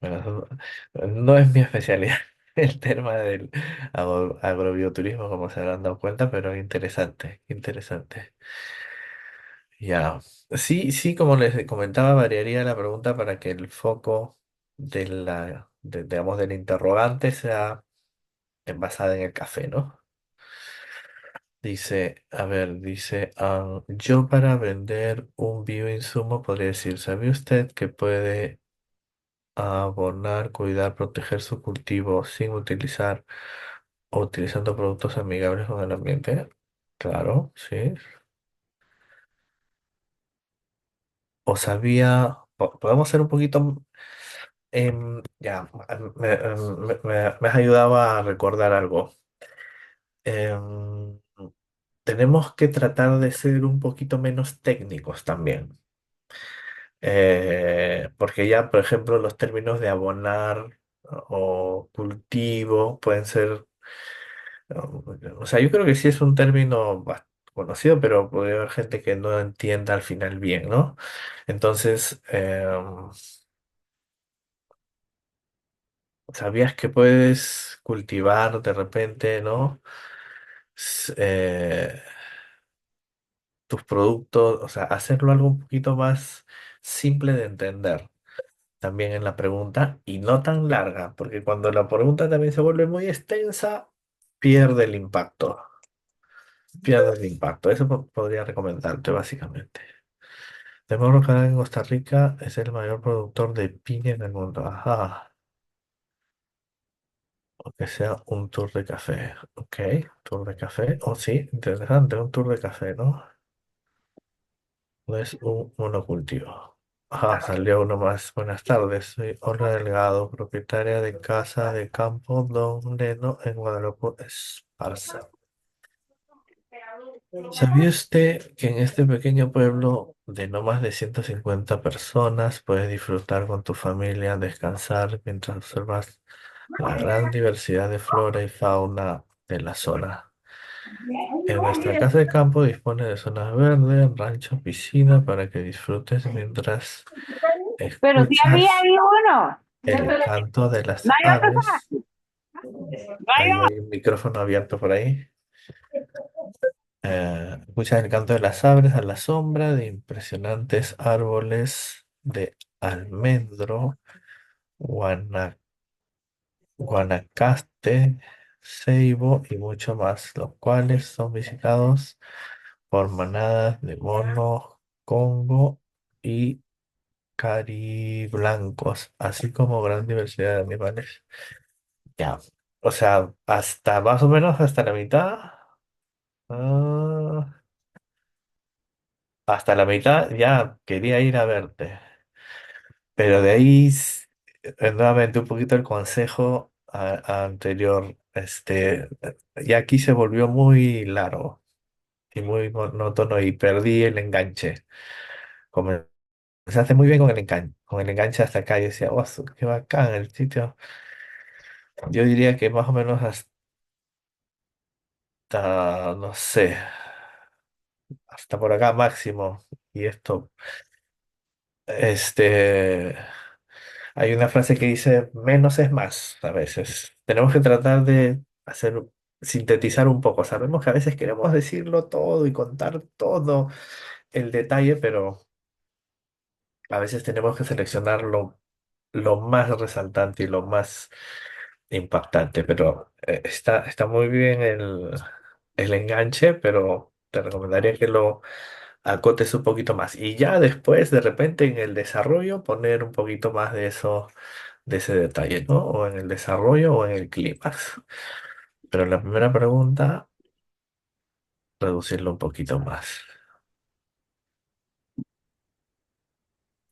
Bueno, no es mi especialidad el tema del agrobioturismo, como se habrán dado cuenta, pero interesante, interesante. Ya, sí, sí, como les comentaba, variaría la pregunta para que el foco digamos, del interrogante sea basada en el café, ¿no? Dice, a ver, dice, yo para vender un bioinsumo podría decir, ¿sabe usted que puede abonar, cuidar, proteger su cultivo sin utilizar o utilizando productos amigables con el ambiente? Claro, sí. O sabía. podemos ser un poquito, ya, me has ayudado a recordar algo. Em, tenemos que tratar de ser un poquito menos técnicos también. Porque ya, por ejemplo, los términos de abonar o cultivo pueden ser, o sea, yo creo que sí es un término conocido, pero puede haber gente que no entienda al final bien, ¿no? Entonces, ¿sabías que puedes cultivar de repente, ¿no? S- eh, tus productos, o sea, hacerlo algo un poquito más simple de entender también en la pregunta y no tan larga, porque cuando la pregunta también se vuelve muy extensa, pierde el impacto, pierde el impacto. Eso podría recomendarte básicamente. De modo que en Costa Rica es el mayor productor de piña en el mundo. Ajá. O que sea un tour de café. Ok, tour de café. Oh, sí, interesante, un tour de café, ¿no? No es un monocultivo. Ajá, salió uno más. Buenas tardes, soy Olga Delgado, propietaria de Casa de Campo Don Leno en Guadalupe, Esparza. ¿Sabía usted que en este pequeño pueblo de no más de 150 personas puedes disfrutar con tu familia, descansar mientras observas la gran diversidad de flora y fauna de la zona? En nuestra casa de campo dispone de zonas verdes, ranchos, piscina para que disfrutes mientras Pero si había escuchas ahí uno. el canto de No las hay otro más. aves. No hay Ahí hay un micrófono abierto por ahí. Escuchas el canto de las aves a la sombra de impresionantes árboles de almendro, guana- guanacaste, ceibo y mucho más, los cuales son visitados por manadas de monos, congo y cariblancos, así como gran diversidad de animales. Ya, o sea, hasta más o menos hasta la mitad. ah, Hasta la mitad ya quería ir a verte. Pero de ahí, nuevamente un poquito el consejo anterior, ya aquí se volvió muy largo y muy monótono y perdí el enganche. Comenzaste muy bien con el enganche hasta acá y decía, oh, qué bacán el sitio. Yo diría que más o menos hasta, no sé, hasta por acá máximo. Y esto, este... Hay una frase que dice, menos es más a veces. Tenemos que tratar de sintetizar un poco. Sabemos que a veces queremos decirlo todo y contar todo el detalle, pero a veces tenemos que seleccionar lo más resaltante y lo más impactante. Pero está muy bien el enganche, pero te recomendaría que lo acotes un poquito más. Y ya después, de repente, en el desarrollo, poner un poquito más de ese detalle, ¿no? O en el desarrollo o en el clímax. Pero la primera pregunta, reducirlo un poquito más.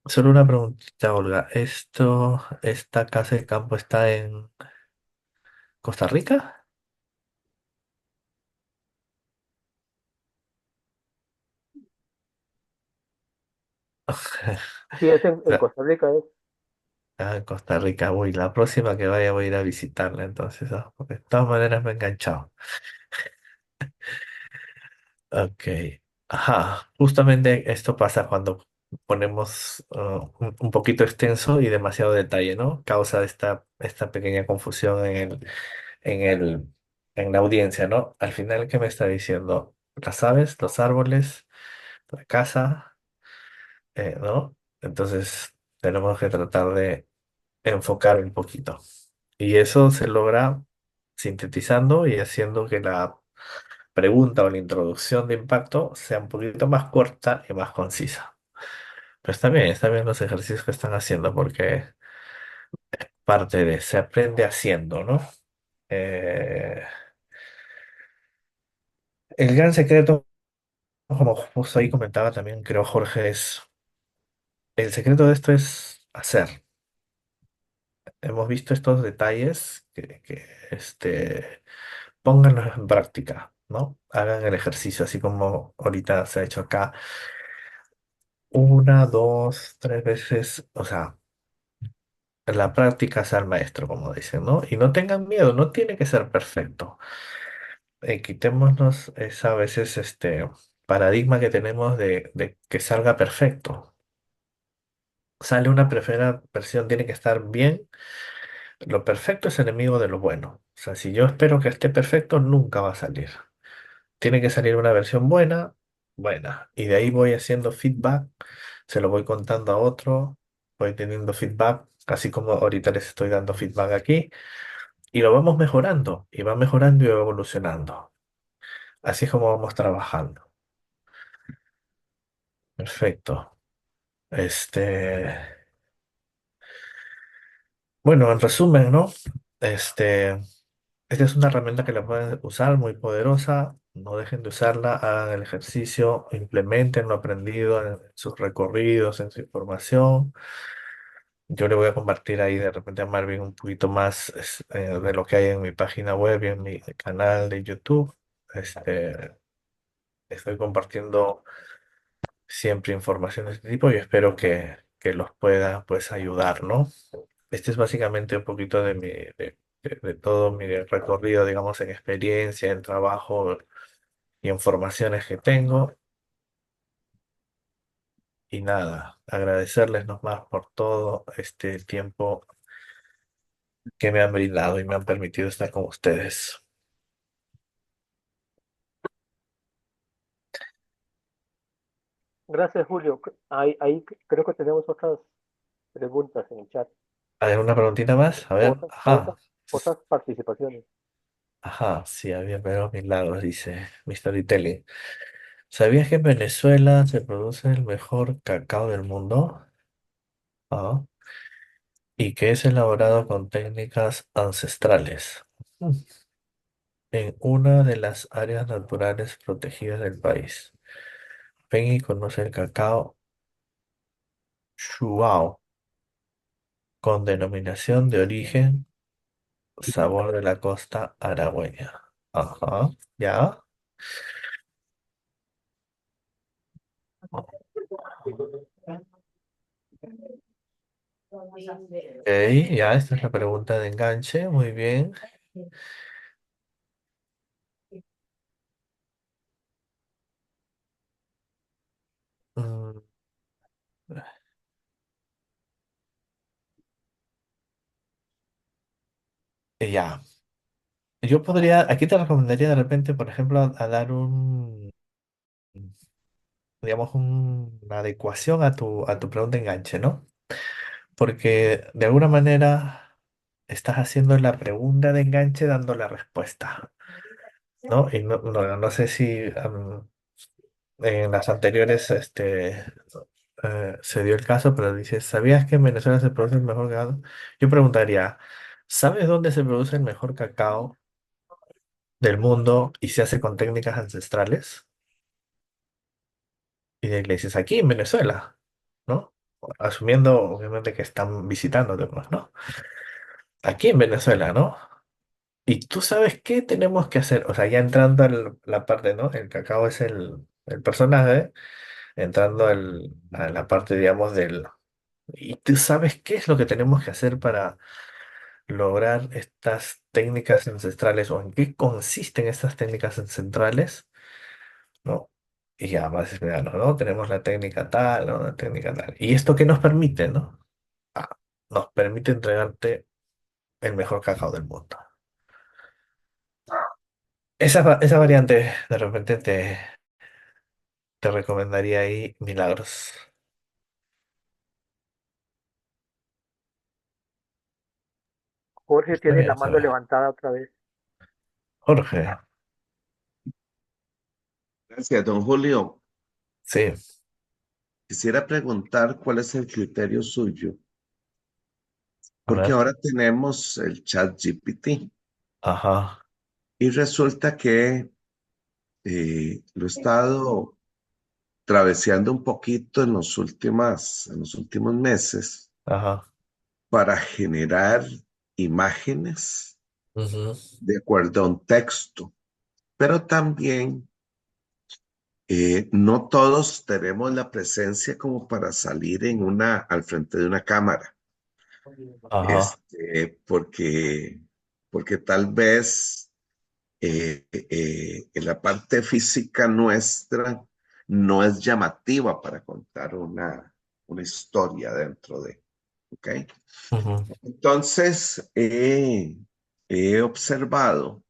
Solo una preguntita, Olga. ¿Esta casa de campo está en Costa Rica? Sí, es en Costa Rica, ¿eh? En Costa Rica. Uy, la próxima que vaya voy a ir a visitarla entonces, ¿no? Porque de todas maneras me he enganchado. Ok. Ajá. Justamente esto pasa cuando ponemos un poquito extenso y demasiado detalle, ¿no? Causa esta pequeña confusión en el, en la audiencia, ¿no? Al final, ¿qué me está diciendo? Las aves, los árboles, la casa, ¿no? Entonces, tenemos que tratar de enfocar un poquito. Y eso se logra sintetizando y haciendo que la pregunta o la introducción de impacto sea un poquito más corta y más concisa. Pero está bien los ejercicios que están haciendo porque parte de se aprende haciendo, ¿no? Eh, el gran secreto, como justo ahí comentaba también, creo Jorge, es el secreto de esto es hacer. Hemos visto estos detalles pónganlos en práctica, ¿no? Hagan el ejercicio, así como ahorita se ha hecho acá, una, dos, tres veces, o sea, la práctica sea el maestro, como dicen, ¿no? Y no tengan miedo, no tiene que ser perfecto. Quitémonos esa a veces paradigma que tenemos de que salga perfecto. Sale una primera versión, tiene que estar bien. Lo perfecto es enemigo de lo bueno. O sea, si yo espero que esté perfecto, nunca va a salir. Tiene que salir una versión buena, buena. Y de ahí voy haciendo feedback, se lo voy contando a otro, voy teniendo feedback, así como ahorita les estoy dando feedback aquí, y lo vamos mejorando, y va mejorando y va evolucionando. Así es como vamos trabajando. Perfecto. Este, bueno, en resumen, ¿no? Este, esta es una herramienta que la pueden usar, muy poderosa. No dejen de usarla, hagan el ejercicio, implementen lo aprendido en sus recorridos, en su información. Yo le voy a compartir ahí de repente a Marvin un poquito más de lo que hay en mi página web y en mi canal de YouTube. Este, estoy compartiendo siempre información de este tipo y espero que los pueda pues ayudar, ¿no? Este es básicamente un poquito de todo mi recorrido, digamos, en experiencia, en trabajo y en formaciones que tengo. Y nada, agradecerles nomás por todo este tiempo que me han brindado y me han permitido estar con ustedes. Gracias, Julio. Ahí creo que tenemos otras preguntas en el chat, ¿Hay una preguntita más? A ver, otras, ajá, otras, otras participaciones. ajá, sí, había pero milagros, dice mi storytelling. ¿Sabías que en Venezuela se produce el mejor cacao del mundo? Ah, y que es elaborado con técnicas ancestrales en una de las áreas naturales protegidas del país. Ven y conoce el cacao Chuao, con denominación de origen sabor de la costa aragüeña. Ajá, ya. Ok, ya, esta es la pregunta de enganche. Muy bien. Mm, ya. Yo podría, aquí te recomendaría de repente, por ejemplo, a dar digamos, una adecuación a tu pregunta de enganche, ¿no? Porque de alguna manera estás haciendo la pregunta de enganche dando la respuesta, ¿no? Y no sé si en las anteriores se dio el caso, pero dice, ¿sabías que en Venezuela se produce el mejor cacao? Yo preguntaría, ¿sabes dónde se produce el mejor cacao del mundo y se hace con técnicas ancestrales? Y de ahí le dices, aquí en Venezuela, ¿no? Asumiendo, obviamente, que están visitándote, pues, ¿no? Aquí en Venezuela, ¿no? ¿Y tú sabes qué tenemos que hacer? O sea, ya entrando a la parte, ¿no? El cacao es el personaje, entrando a la parte, digamos, del... ¿Y tú sabes qué es lo que tenemos que hacer para lograr estas técnicas ancestrales o en qué consisten estas técnicas ancestrales? ¿No? Y ya vas explicando, ¿no? Tenemos la técnica tal, ¿no? La técnica tal. ¿Y esto qué nos permite, ¿no? Ah, nos permite entregarte el mejor cacao del mundo. Esa variante de repente te recomendaría ahí Milagros. Jorge Está tiene bien, la está mano bien. levantada otra vez. Jorge, Gracias, don Julio. sí, Quisiera preguntar cuál es el criterio suyo, a porque ver, ahora tenemos el chat GPT ajá, y resulta que lo he estado traveseando un poquito en los últimos meses Ajá. para generar imágenes Ujú. de acuerdo a un texto, pero también no todos tenemos la presencia como para salir al frente de una cámara, Ajá. porque, porque tal vez en la parte física nuestra no es llamativa para contar una historia dentro de, ¿ok? Ujú. Entonces, he observado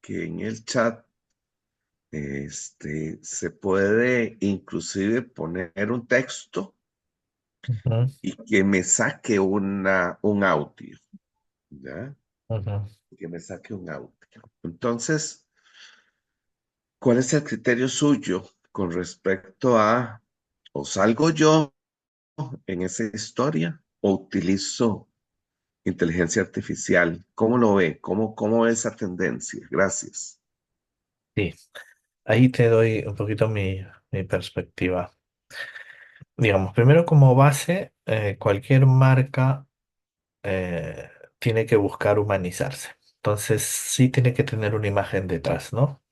que en el chat se puede inclusive poner un texto Ujú. y que me saque un audio, ¿ya? Ujú. Que me saque un audio. Entonces, ¿cuál es el criterio suyo con respecto a o salgo yo en esa historia o utilizo inteligencia artificial? ¿Cómo lo ve? ¿Cómo ve esa tendencia? Gracias. Sí, ahí te doy un poquito mi perspectiva. Digamos, primero como base, cualquier marca eh, tiene que buscar humanizarse. Entonces, sí tiene que tener una imagen detrás, ¿no?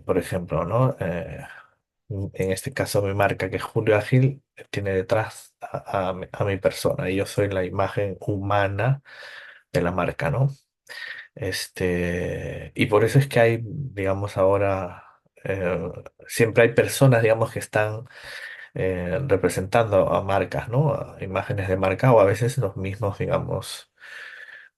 Por ejemplo, ¿no? En este caso, mi marca, que es Julio Ágil, tiene detrás a mi persona y yo soy la imagen humana de la marca, ¿no? Y por eso es que hay, digamos, ahora, siempre hay personas, digamos, que están representando a marcas, ¿no? A imágenes de marca o a veces los mismos, digamos,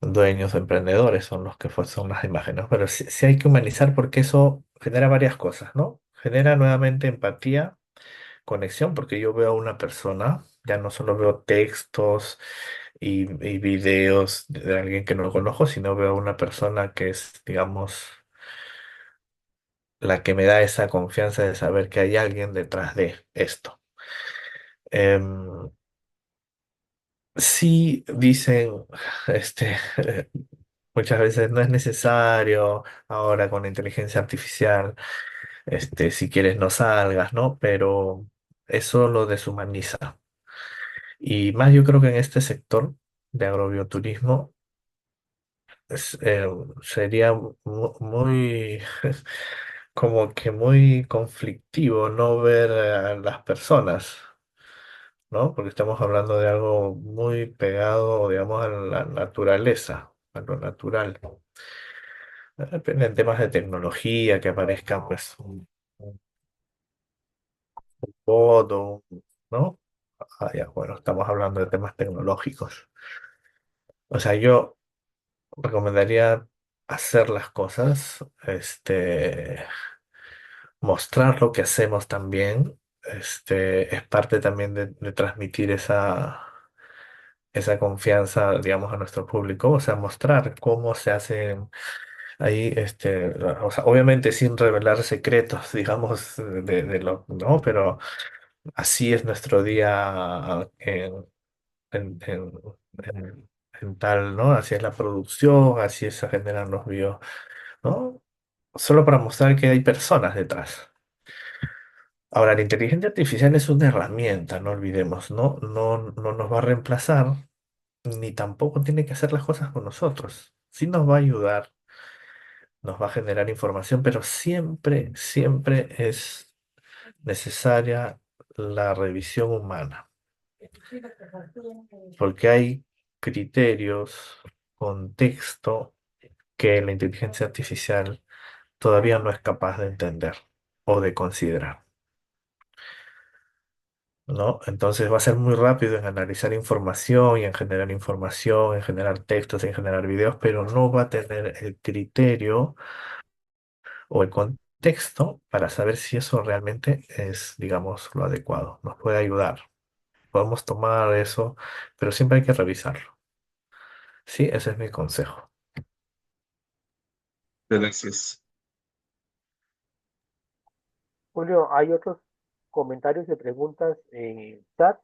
dueños o emprendedores son los que son las imágenes, ¿no? Pero sí, sí hay que humanizar porque eso genera varias cosas, ¿no? Genera nuevamente empatía, conexión, porque yo veo a una persona, ya no solo veo textos y videos de alguien que no conozco, sino veo a una persona que es, digamos, la que me da esa confianza de saber que hay alguien detrás de esto. Em, sí dicen, este, muchas veces no es necesario ahora con la inteligencia artificial, si quieres no salgas, ¿no? Pero eso lo deshumaniza. Y más yo creo que en este sector de agrobioturismo sería muy, como que muy conflictivo no ver a las personas, ¿no? Porque estamos hablando de algo muy pegado, digamos, a la naturaleza, a lo natural. Depende de temas de tecnología, que aparezcan, pues, un bot ¿no? Ah, ya, bueno, estamos hablando de temas tecnológicos. O sea, yo recomendaría hacer las cosas, mostrar lo que hacemos también, es parte también de transmitir esa confianza, digamos, a nuestro público, o sea, mostrar cómo se hacen ahí, o sea, obviamente sin revelar secretos, digamos, ¿no? Pero así es nuestro día en, en- en tal, ¿no? Así es la producción, así se generan los videos, ¿no? Solo para mostrar que hay personas detrás. Ahora, la inteligencia artificial es una herramienta, no olvidemos, ¿no? No nos va a reemplazar, ni tampoco tiene que hacer las cosas con nosotros. Sí nos va a ayudar, nos va a generar información, pero siempre, siempre es necesaria la revisión humana, porque hay criterios, contexto que la inteligencia artificial todavía no es capaz de entender o de considerar. ¿No? Entonces va a ser muy rápido en analizar información y en generar información, en generar textos, en generar videos, pero no va a tener el criterio o el contexto para saber si eso realmente es, digamos, lo adecuado. Nos puede ayudar. Podemos tomar eso, pero siempre hay que revisarlo. Sí, ese es mi consejo. Gracias. Julio, hay otros comentarios y preguntas en el chat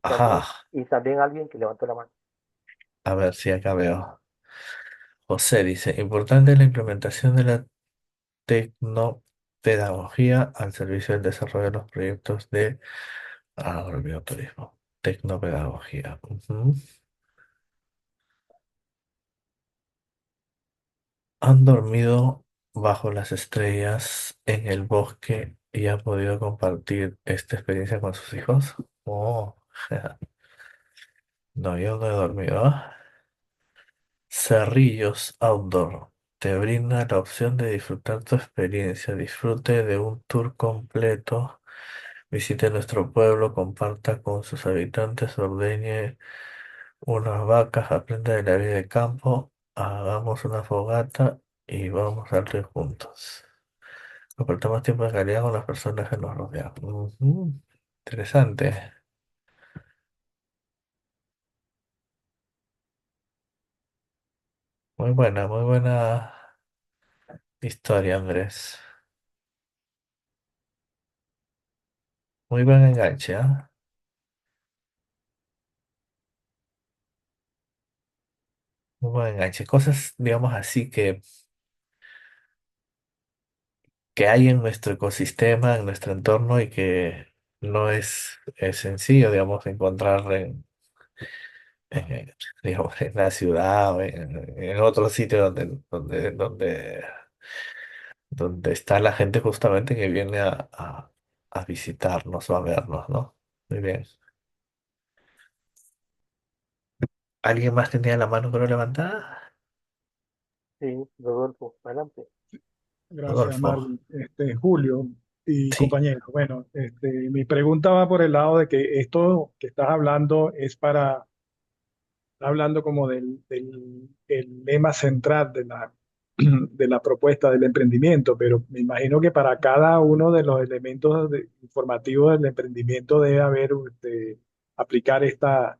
Ajá, y también alguien que levantó la mano. a ver si acá veo. José dice, importante la implementación de la tecnología. pedagogía al servicio del desarrollo de los proyectos de agroturismo. Tecnopedagogía. Ujú. Han dormido bajo las estrellas en el bosque y han podido compartir esta experiencia con sus hijos. Oh, no, yo no he dormido. Cerrillos Outdoor te brinda la opción de disfrutar tu experiencia. Disfrute de un tour completo. Visite nuestro pueblo, comparta con sus habitantes, ordeñe unas vacas, aprenda de la vida de campo, hagamos una fogata y vamos al río juntos. Compartamos tiempo de calidad con las personas que nos rodean. Ujú. Interesante. Muy buena historia, Andrés. Muy buen enganche, ¿ah? Muy buen enganche. Cosas, digamos así, que hay en nuestro ecosistema, en nuestro entorno y que no es sencillo, digamos, encontrar en, digamos, en la ciudad o en otro sitio donde está la gente justamente que viene a visitarnos o a vernos, ¿no? Muy bien. ¿Alguien más tenía la mano pero levantada? Sí, Rodolfo, adelante. Gracias, Rodolfo. Marvin. Julio y Sí, compañeros. Bueno, mi pregunta va por el lado de que esto que estás hablando es para, hablando como del el lema central de de la propuesta del emprendimiento, pero me imagino que para cada uno de los elementos informativos del emprendimiento debe haber, aplicar esta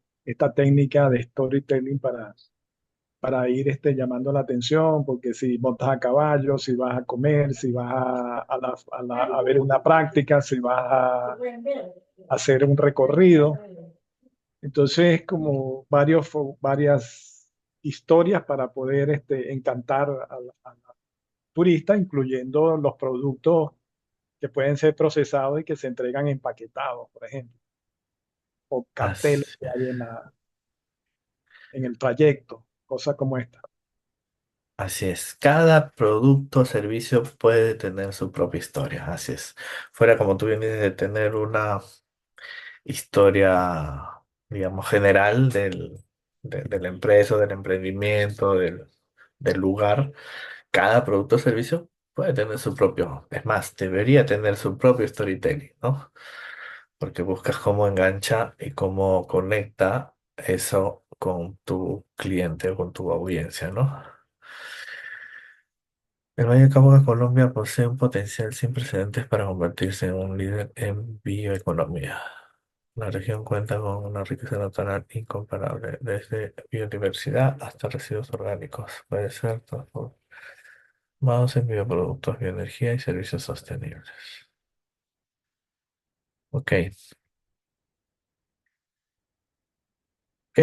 técnica de storytelling para ir llamando la atención, porque si montas a caballo, si vas a comer, si vas a ver una práctica, si vas a hacer un recorrido. Entonces, como varias historias para poder encantar al turista, incluyendo los productos que pueden ser procesados y que se entregan empaquetados, por ejemplo, o carteles así, que hay en el trayecto, cosas como esta. así es. Cada producto o servicio puede tener su propia historia, así es. Fuera, como tú vienes de tener una historia, digamos, general de la empresa, del emprendimiento, del lugar. Cada producto o servicio puede tener su propio, es más, debería tener su propio storytelling, ¿no? Porque buscas cómo engancha y cómo conecta eso con tu cliente o con tu audiencia, ¿no? El Valle de Cauca, Colombia, posee un potencial sin precedentes para convertirse en un líder en bioeconomía. La región cuenta con una riqueza natural incomparable, desde biodiversidad hasta residuos orgánicos. Puede ser transformados en bioproductos, bioenergía y servicios sostenibles. Ok, ok,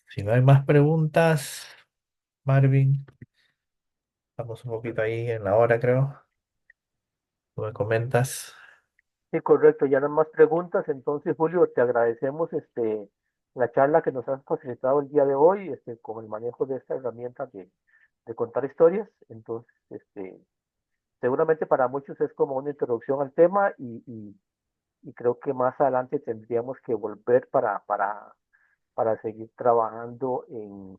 si no hay más preguntas, Marvin, estamos un poquito ahí en la hora, creo. ¿Tú me comentas? Sí, correcto, ya no hay más preguntas. Entonces, Julio, te agradecemos la charla que nos has facilitado el día de hoy, con el manejo de esta herramienta de contar historias. Entonces, seguramente para muchos es como una introducción al tema y creo que más adelante tendríamos que volver para seguir trabajando en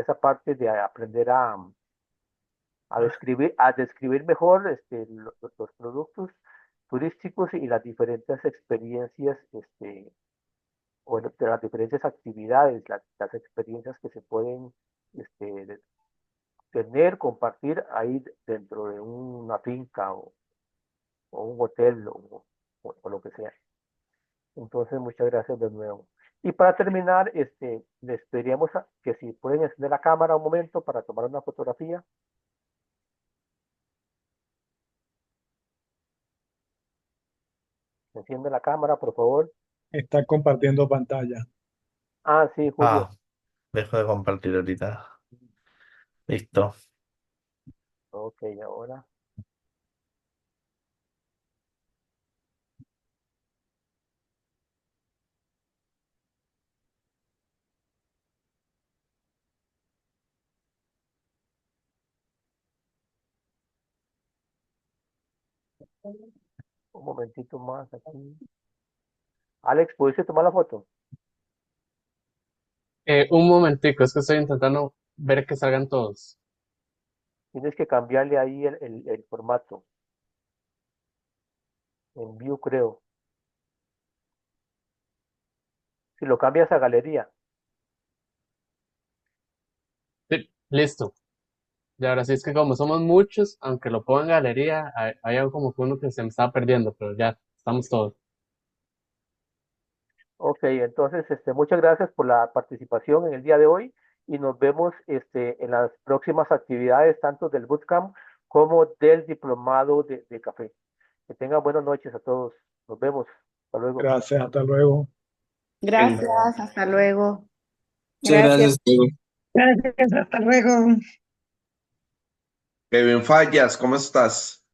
esa parte de aprender a describir mejor los productos turísticos y las diferentes experiencias, o de las diferentes actividades, las experiencias que se pueden este, tener, compartir ahí dentro de una finca o un hotel o lo que sea. Entonces, muchas gracias de nuevo. Y para terminar, les pediríamos que si pueden encender la cámara un momento para tomar una fotografía. Enciende la cámara, por favor. Está compartiendo pantalla. Ah, sí, Julio. Ah, dejo de compartir ahorita. Listo. Ok, ahora. Un momentito más aquí. Alex, ¿pudiste tomar la foto? Un momentico, es que estoy intentando ver que salgan todos. Tienes que cambiarle ahí el formato. En View, creo. Si lo cambias a galería. Sí, listo. Y ahora sí es que como somos muchos, aunque lo ponga en galería, hay algo como que uno que se me está perdiendo, pero ya, estamos todos. Ok, entonces, muchas gracias por la participación en el día de hoy y nos vemos, en las próximas actividades, tanto del bootcamp como del diplomado de café. Que tengan buenas noches a todos. Nos vemos. Hasta luego. Gracias, hasta luego. Gracias, hasta luego. Muchas Gracias. gracias, Diego. Gracias, hasta luego. Kevin Fallas, ¿cómo estás?